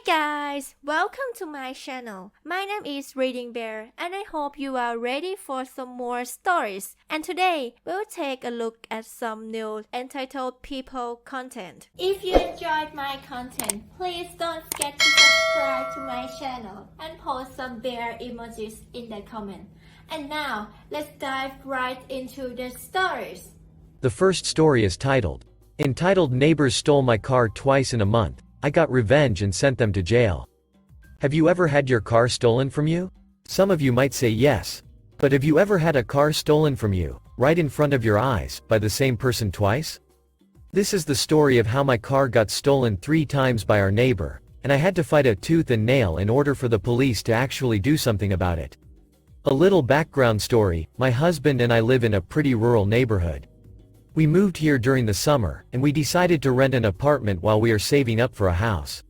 guys, welcome to my channel. My name is ReadingBear and I hope you are ready for some more stories. And today, we'll take a look at some new entitled people content. If you enjoyed my content, please don't forget to subscribe to my channel and post some bear emojis in the comment. And now, let's dive right into the stories. The first story is entitled Neighbors Stole My Car Twice in a Month. I got revenge and sent them to jail. Have you ever had your car stolen from you? Some of you might say yes. But have you ever had a car stolen from you, right in front of your eyes, by the same person twice? This is the story of how my car got stolen 3 times by our neighbor, and I had to fight a tooth and nail in order for the police to actually do something about it. A little background story: my husband and I live in a pretty rural neighborhood. We moved here during the summer, and we decided to rent an apartment while we are saving up for a house.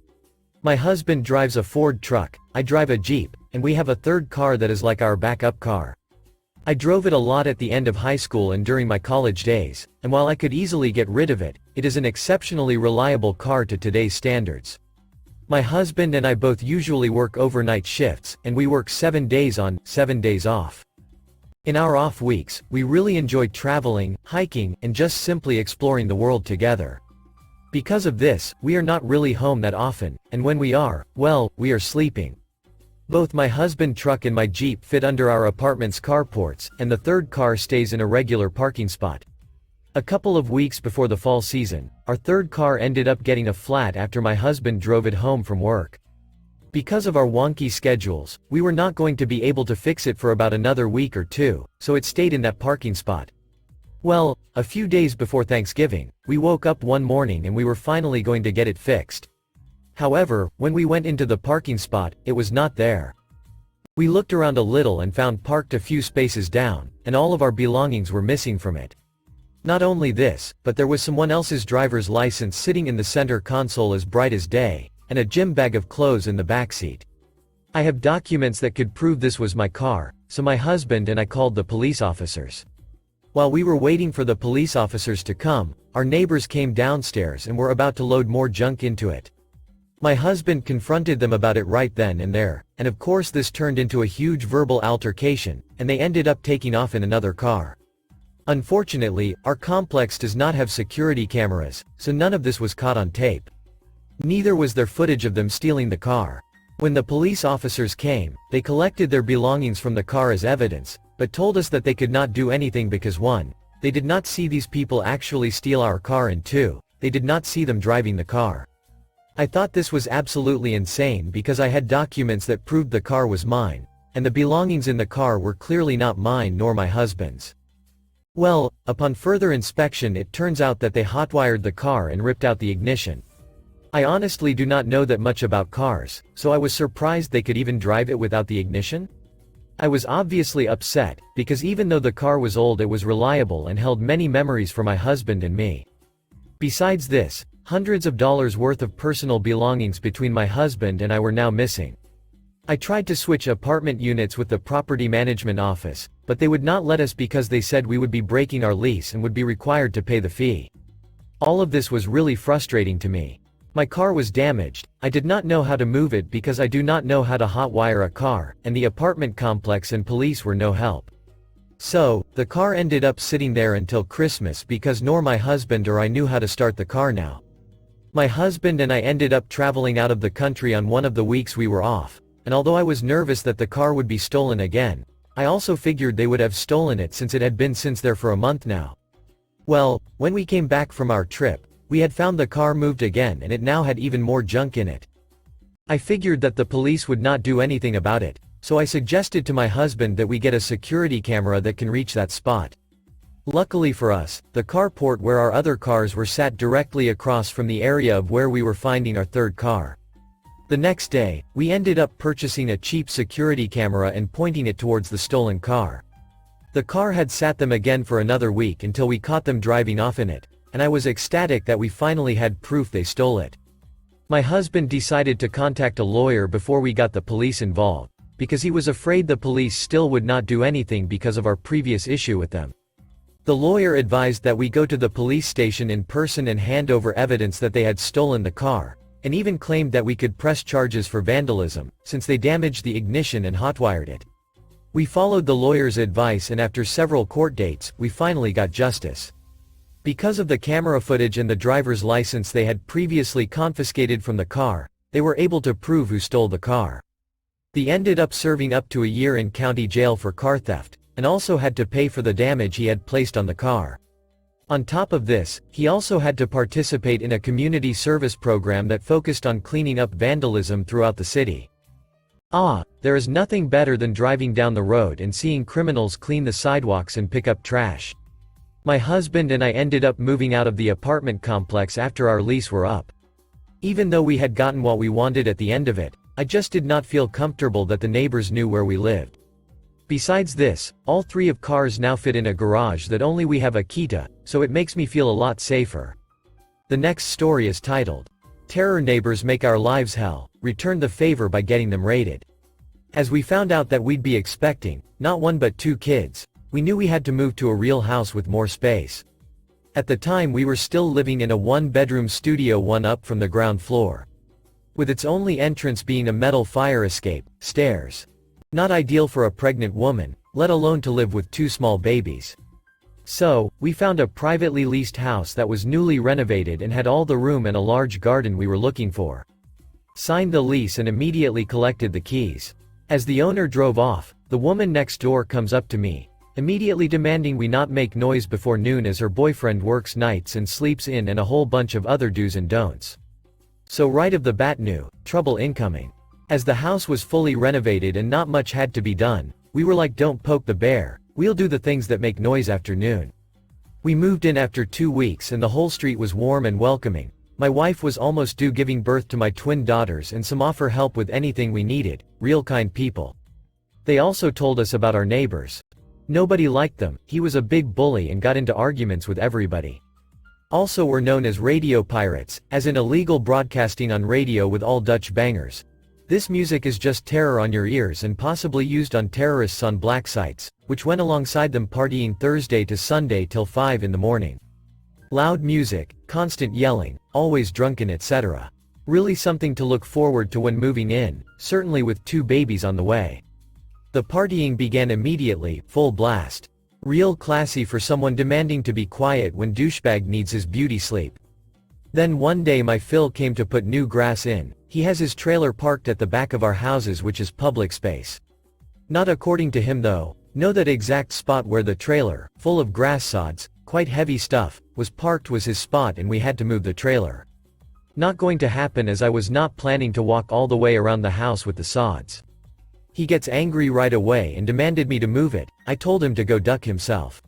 My husband drives a Ford truck, I drive a Jeep, and we have a third car that is like our backup car. I drove it a lot at the end of high school and during my college days, and while I could easily get rid of it, it is an exceptionally reliable car to today's standards. My husband and I both usually work overnight shifts, and we work 7 days on, 7 days off. In our off weeks, we really enjoy traveling, hiking, and just simply exploring the world together. Because of this, we are not really home that often, and when we are, well, we are sleeping. Both my husband's truck and my Jeep fit under our apartment's carports, and the third car stays in a regular parking spot. A couple of weeks before the fall season, our third car ended up getting a flat after my husband drove it home from work. Because of our wonky schedules, we were not going to be able to fix it for about another week or 2, so it stayed in that parking spot. Well, a few days before Thanksgiving, we woke up one morning and we were finally going to get it fixed. However, when we went into the parking spot, it was not there. We looked around a little and found parked a few spaces down, and all of our belongings were missing from it. Not only this, but there was someone else's driver's license sitting in the center console as bright as day, and a gym bag of clothes in the backseat. I have documents that could prove this was my car, so my husband and I called the police officers. While we were waiting for the police officers to come, our neighbors came downstairs and were about to load more junk into it. My husband confronted them about it right then and there, and of course this turned into a huge verbal altercation, and they ended up taking off in another car. Unfortunately, our complex does not have security cameras, so none of this was caught on tape. Neither was there footage of them stealing the car. When the police officers came, they collected their belongings from the car as evidence, but told us that they could not do anything because 1, they did not see these people actually steal our car, and 2, they did not see them driving the car. I thought this was absolutely insane because I had documents that proved the car was mine, and the belongings in the car were clearly not mine nor my husband's. Well, upon further inspection it turns out that they hotwired the car and ripped out the ignition. I honestly do not know that much about cars, so I was surprised they could even drive it without the ignition. I was obviously upset, because even though the car was old it was reliable and held many memories for my husband and me. Besides this, hundreds of dollars worth of personal belongings between my husband and I were now missing. I tried to switch apartment units with the property management office, but they would not let us because they said we would be breaking our lease and would be required to pay the fee. All of this was really frustrating to me. My car was damaged, I did not know how to move it because I do not know how to hotwire a car, and the apartment complex and police were no help. So, the car ended up sitting there until Christmas because nor my husband or I knew how to start the car now. My husband and I ended up traveling out of the country on one of the weeks we were off, and although I was nervous that the car would be stolen again, I also figured they would have stolen it since it had been since there for a month now. Well, when we came back from our trip, we had found the car moved again and it now had even more junk in it. I figured that the police would not do anything about it, so I suggested to my husband that we get a security camera that can reach that spot. Luckily for us, the carport where our other cars were sat directly across from the area of where we were finding our third car. The next day, we ended up purchasing a cheap security camera and pointing it towards the stolen car. The car had sat them again for another week until we caught them driving off in it, and I was ecstatic that we finally had proof they stole it. My husband decided to contact a lawyer before we got the police involved, because he was afraid the police still would not do anything because of our previous issue with them. The lawyer advised that we go to the police station in person and hand over evidence that they had stolen the car, and even claimed that we could press charges for vandalism, since they damaged the ignition and hotwired it. We followed the lawyer's advice, and after several court dates, we finally got justice. Because of the camera footage and the driver's license they had previously confiscated from the car, they were able to prove who stole the car. They ended up serving up to a year in county jail for car theft, and also had to pay for the damage he had placed on the car. On top of this, he also had to participate in a community service program that focused on cleaning up vandalism throughout the city. There is nothing better than driving down the road and seeing criminals clean the sidewalks and pick up trash. My husband and I ended up moving out of the apartment complex after our lease were up. Even though we had gotten what we wanted at the end of it, I just did not feel comfortable that the neighbors knew where we lived. Besides this, all three of cars now fit in a garage that only we have a key to, so it makes me feel a lot safer. The next story is titled, Terror Neighbors Make Our Lives Hell, Return the Favor by Getting Them Raided. As we found out that we'd be expecting, not one but two kids, we knew we had to move to a real house with more space. At the time we were still living in a one-bedroom studio one up from the ground floor, with its only entrance being a metal fire escape, stairs. Not ideal for a pregnant woman, let alone to live with two small babies. So, we found a privately leased house that was newly renovated and had all the room and a large garden we were looking for. Signed the lease and immediately collected the keys. As the owner drove off, the woman next door comes up to me, immediately demanding we not make noise before noon as her boyfriend works nights and sleeps in, and a whole bunch of other do's and don'ts. So right off the bat knew, trouble incoming. As the house was fully renovated and not much had to be done, we were like, don't poke the bear, we'll do the things that make noise after noon. We moved in after 2 weeks and the whole street was warm and welcoming. My wife was almost due giving birth to my twin daughters and some offer help with anything we needed, real kind people. They also told us about our neighbors. Nobody liked them, he was a big bully and got into arguments with everybody. Also were known as radio pirates, as in illegal broadcasting on radio with all Dutch bangers. This music is just terror on your ears and possibly used on terrorists on black sites, which went alongside them partying Thursday to Sunday till 5 in the morning. Loud music, constant yelling, always drunken, etc. Really something to look forward to when moving in, certainly with 2 babies on the way. The partying began immediately, full blast. Real classy for someone demanding to be quiet when douchebag needs his beauty sleep. Then one day my Phil came to put new grass in. He has his trailer parked at the back of our houses, which is public space. Not according to him though, know that exact spot where the trailer, full of grass sods, quite heavy stuff, was parked was his spot and we had to move the trailer. Not going to happen as I was not planning to walk all the way around the house with the sods. He gets angry right away and demanded me to move it. I told him to go duck himself.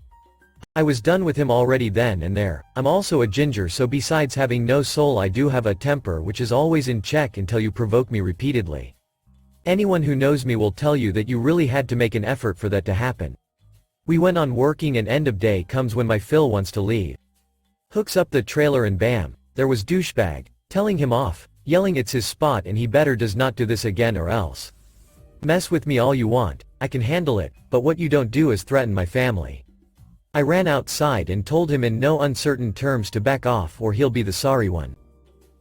I was done with him already then and there. I'm also a ginger, so besides having no soul I do have a temper which is always in check until you provoke me repeatedly. Anyone who knows me will tell you that you really had to make an effort for that to happen. We went on working and end of day comes when my Phil wants to leave. Hooks up the trailer and bam, there was douchebag, telling him off, yelling it's his spot and he better does not do this again or else. Mess with me all you want, I can handle it, but what you don't do is threaten my family. I ran outside and told him in no uncertain terms to back off or he'll be the sorry one.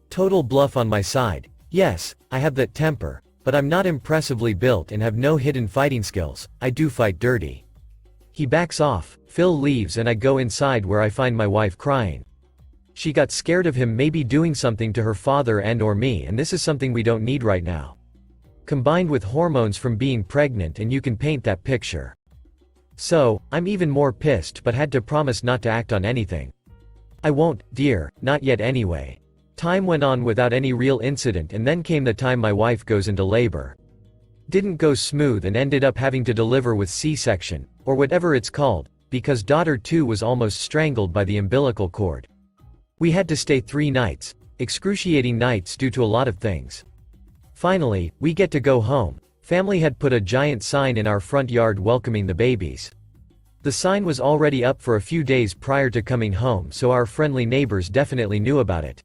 Total bluff on my side. Yes, I have that temper, but I'm not impressively built and have no hidden fighting skills. I do fight dirty. He backs off, Phil leaves and I go inside where I find my wife crying. She got scared of him maybe doing something to her father and or me, and this is something we don't need right now. Combined with hormones from being pregnant, and you can paint that picture. So, I'm even more pissed but had to promise not to act on anything. I won't, dear, not yet anyway. Time went on without any real incident and then came the time my wife goes into labor. Didn't go smooth and ended up having to deliver with C-section, or whatever it's called, because daughter 2 was almost strangled by the umbilical cord. We had to stay 3 nights, excruciating nights due to a lot of things. Finally, we get to go home. Family had put a giant sign in our front yard welcoming the babies. The sign was already up for a few days prior to coming home, so our friendly neighbors definitely knew about it.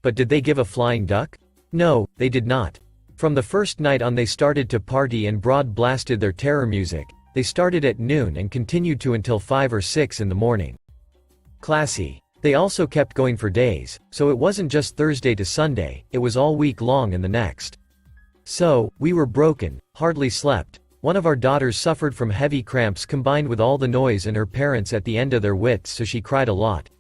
But did they give a flying duck? No, they did not. From the first night on they started to party and broad blasted their terror music. They started at noon and continued to until 5 or 6 in the morning. Classy. They also kept going for days, so it wasn't just Thursday to Sunday, it was all week long and the next. So, we were broken, hardly slept. One of our daughters suffered from heavy cramps combined with all the noise and her parents at the end of their wits, so she cried a lot.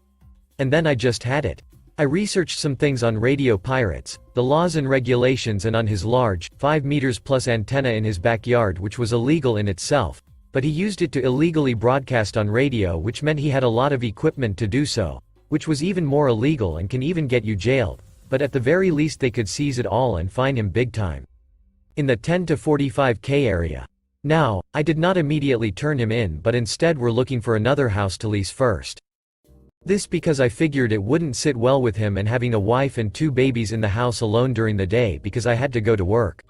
And then I just had it. I researched some things on radio pirates, the laws and regulations, and on his large, 5 meters plus antenna in his backyard, which was illegal in itself, but he used it to illegally broadcast on radio, which meant he had a lot of equipment to do so, which was even more illegal and can even get you jailed, but at the very least they could seize it all and fine him big time. In the 10 to 45K area. Now, I did not immediately turn him in, but instead were looking for another house to lease first. This because I figured it wouldn't sit well with him and having a wife and 2 babies in the house alone during the day because I had to go to work.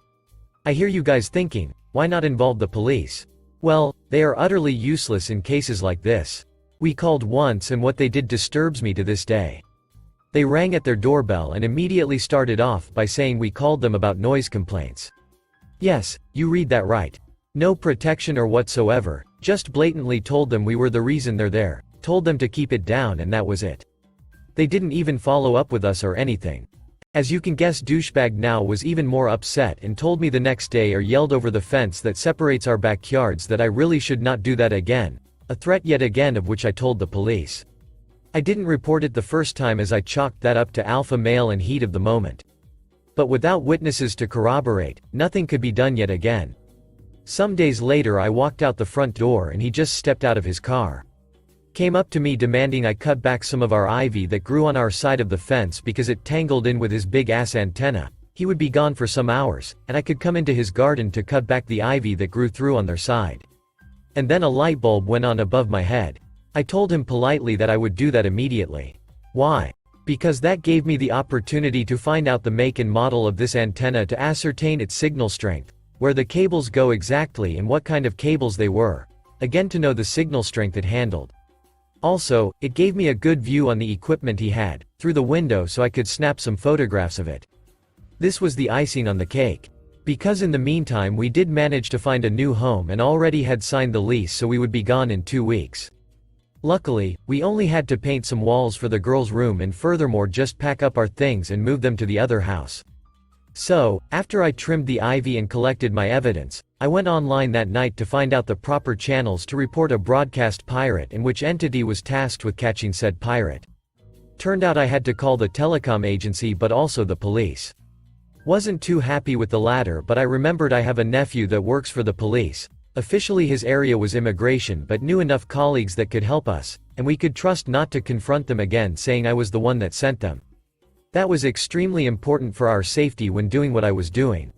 I hear you guys thinking, why not involve the police? Well, they are utterly useless in cases like this. We called once and what they did disturbs me to this day. They rang at their doorbell and immediately started off by saying we called them about noise complaints. Yes, you read that right. No protection or whatsoever, just blatantly told them we were the reason they're there, told them to keep it down, and that was it. They didn't even follow up with us or anything. As you can guess, douchebag now was even more upset and told me the next day or yelled over the fence that separates our backyards that I really should not do that again, a threat yet again of which I told the police. I didn't report it the first time as I chalked that up to alpha male and heat of the moment. But without witnesses to corroborate, nothing could be done yet again. Some days later I walked out the front door and he just stepped out of his car. Came up to me demanding I cut back some of our ivy that grew on our side of the fence because it tangled in with his big ass antenna. He would be gone for some hours, and I could come into his garden to cut back the ivy that grew through on their side. And then a light bulb went on above my head. I told him politely that I would do that immediately. Why? Because that gave me the opportunity to find out the make and model of this antenna to ascertain its signal strength, where the cables go exactly and what kind of cables they were, again to know the signal strength it handled. Also, it gave me a good view on the equipment he had, through the window, so I could snap some photographs of it. This was the icing on the cake. Because in the meantime we did manage to find a new home and already had signed the lease, so we would be gone in 2 weeks. Luckily, we only had to paint some walls for the girls' room and furthermore just pack up our things and move them to the other house. So, after I trimmed the ivy and collected my evidence, I went online that night to find out the proper channels to report a broadcast pirate and which entity was tasked with catching said pirate. Turned out I had to call the telecom agency but also the police. Wasn't too happy with the latter, but I remembered I have a nephew that works for the police. Officially his area was immigration, but knew enough colleagues that could help us, and we could trust not to confront them again saying I was the one that sent them. That was extremely important for our safety when doing what I was doing.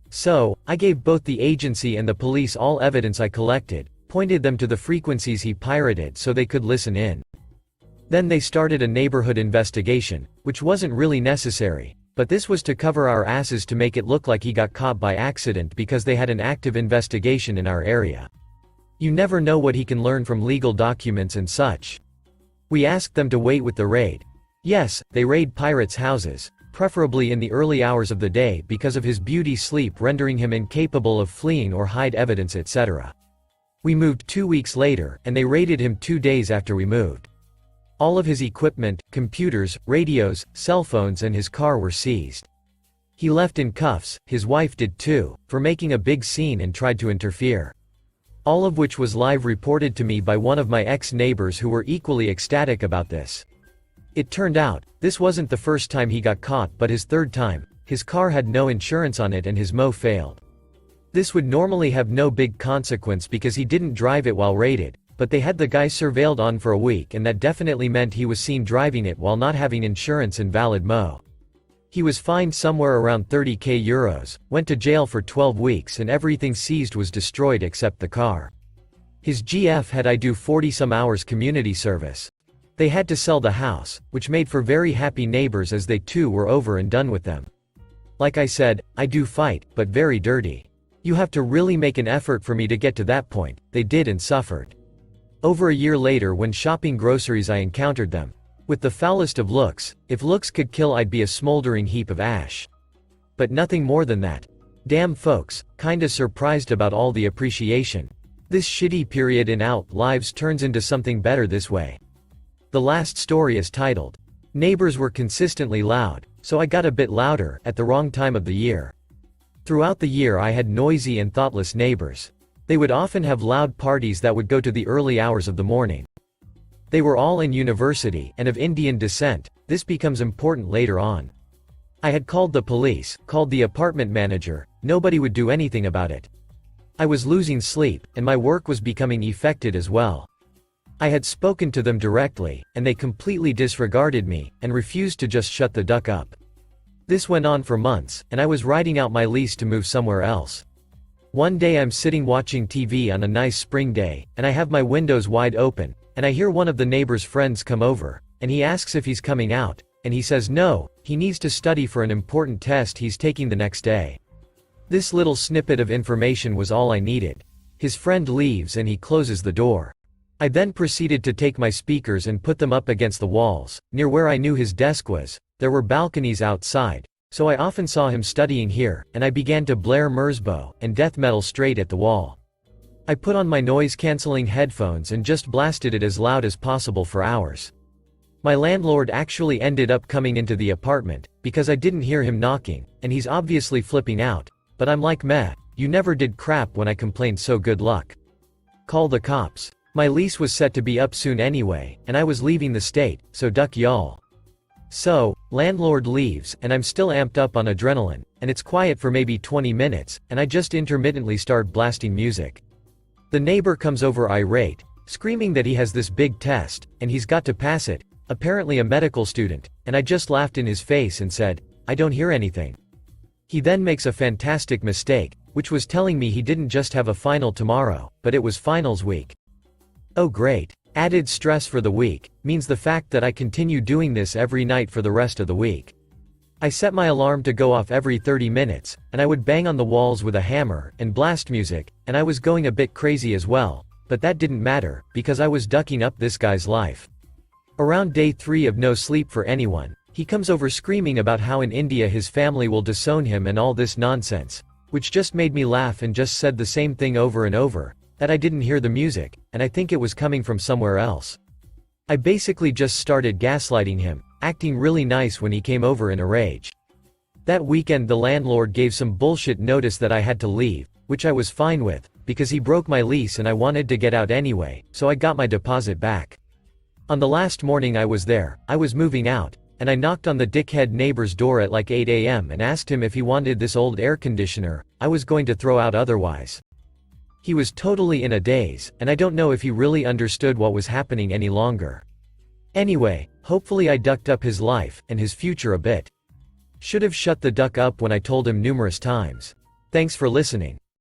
So, I gave both the agency and the police all evidence I collected, pointed them to the frequencies he pirated so they could listen in. Then they started a neighborhood investigation, which wasn't really necessary, but this was to cover our asses to make it look like he got caught by accident because they had an active investigation in our area. You never know what he can learn from legal documents and such. We asked them to wait with the raid. Yes, they raid pirates' houses, preferably in the early hours of the day because of his beauty sleep rendering him incapable of fleeing or hide evidence, etc. We moved 2 weeks later, and they raided him 2 days after we moved. All of his equipment, computers, radios, cell phones and his car were seized. He left in cuffs, his wife did too, for making a big scene and tried to interfere. All of which was live reported to me by one of my ex-neighbors who were equally ecstatic about this. It turned out, this wasn't the first time he got caught but his third time. His car had no insurance on it and his mo failed. This would normally have no big consequence because he didn't drive it while raided, but they had the guy surveilled on for a week and that definitely meant he was seen driving it while not having insurance and valid mo. He was fined somewhere around 30k euros, went to jail for 12 weeks and everything seized was destroyed except the car. His GF had I do 40 some hours community service. They had to sell the house, which made for very happy neighbors as they too were over and done with them. Like I said, I do fight, but very dirty. You have to really make an effort for me to get to that point. They did and suffered. Over a year later when shopping groceries I encountered them. With the foulest of looks, if looks could kill I'd be a smoldering heap of ash. But nothing more than that. Damn folks, kinda surprised about all the appreciation. This shitty period in our lives turns into something better this way. The last story is titled, Neighbors Were Consistently Loud, so I got a bit louder at the wrong time of the year. Throughout the year I had noisy and thoughtless neighbors. They would often have loud parties that would go to the early hours of the morning. They were all in university and of Indian descent. This becomes important later on. I had called the police, called the apartment manager, nobody would do anything about it. I was losing sleep, and my work was becoming affected as well. I had spoken to them directly, and they completely disregarded me, and refused to just shut the duck up. This went on for months, and I was writing out my lease to move somewhere else. One day I'm sitting watching TV on a nice spring day, and I have my windows wide open, and I hear one of the neighbor's friends come over, and he asks if he's coming out, and he says no, he needs to study for an important test he's taking the next day. This little snippet of information was all I needed. His friend leaves and he closes the door. I then proceeded to take my speakers and put them up against the walls. Near where I knew his desk was, there were balconies outside, so I often saw him studying here, and I began to blare Merzbow and death metal straight at the wall. I put on my noise-canceling headphones and just blasted it as loud as possible for hours. My landlord actually ended up coming into the apartment, because I didn't hear him knocking, and he's obviously flipping out, but I'm like meh, you never did crap when I complained, so good luck. Call the cops. My lease was set to be up soon anyway, and I was leaving the state, so duck y'all. So, landlord leaves, and I'm still amped up on adrenaline, and it's quiet for maybe 20 minutes, and I just intermittently start blasting music. The neighbor comes over irate, screaming that he has this big test, and he's got to pass it, apparently a medical student, and I just laughed in his face and said, I don't hear anything. He then makes a fantastic mistake, which was telling me he didn't just have a final tomorrow, but it was finals week. Oh great. Added stress for the week, means the fact that I continue doing this every night for the rest of the week. I set my alarm to go off every 30 minutes, and I would bang on the walls with a hammer, and blast music, and I was going a bit crazy as well, but that didn't matter, because I was ducking up this guy's life. Around day 3 of no sleep for anyone, he comes over screaming about how in India his family will disown him and all this nonsense, which just made me laugh and just said the same thing over and over. That I didn't hear the music, and I think it was coming from somewhere else. I basically just started gaslighting him, acting really nice when he came over in a rage. That weekend the landlord gave some bullshit notice that I had to leave, which I was fine with, because he broke my lease and I wanted to get out anyway, so I got my deposit back. On the last morning I was there, I was moving out, and I knocked on the dickhead neighbor's door at like 8 a.m. and asked him if he wanted this old air conditioner I was going to throw out otherwise. He was totally in a daze, and I don't know if he really understood what was happening any longer. Anyway, hopefully I ducked up his life, and his future a bit. Should have shut the duck up when I told him numerous times. Thanks for listening.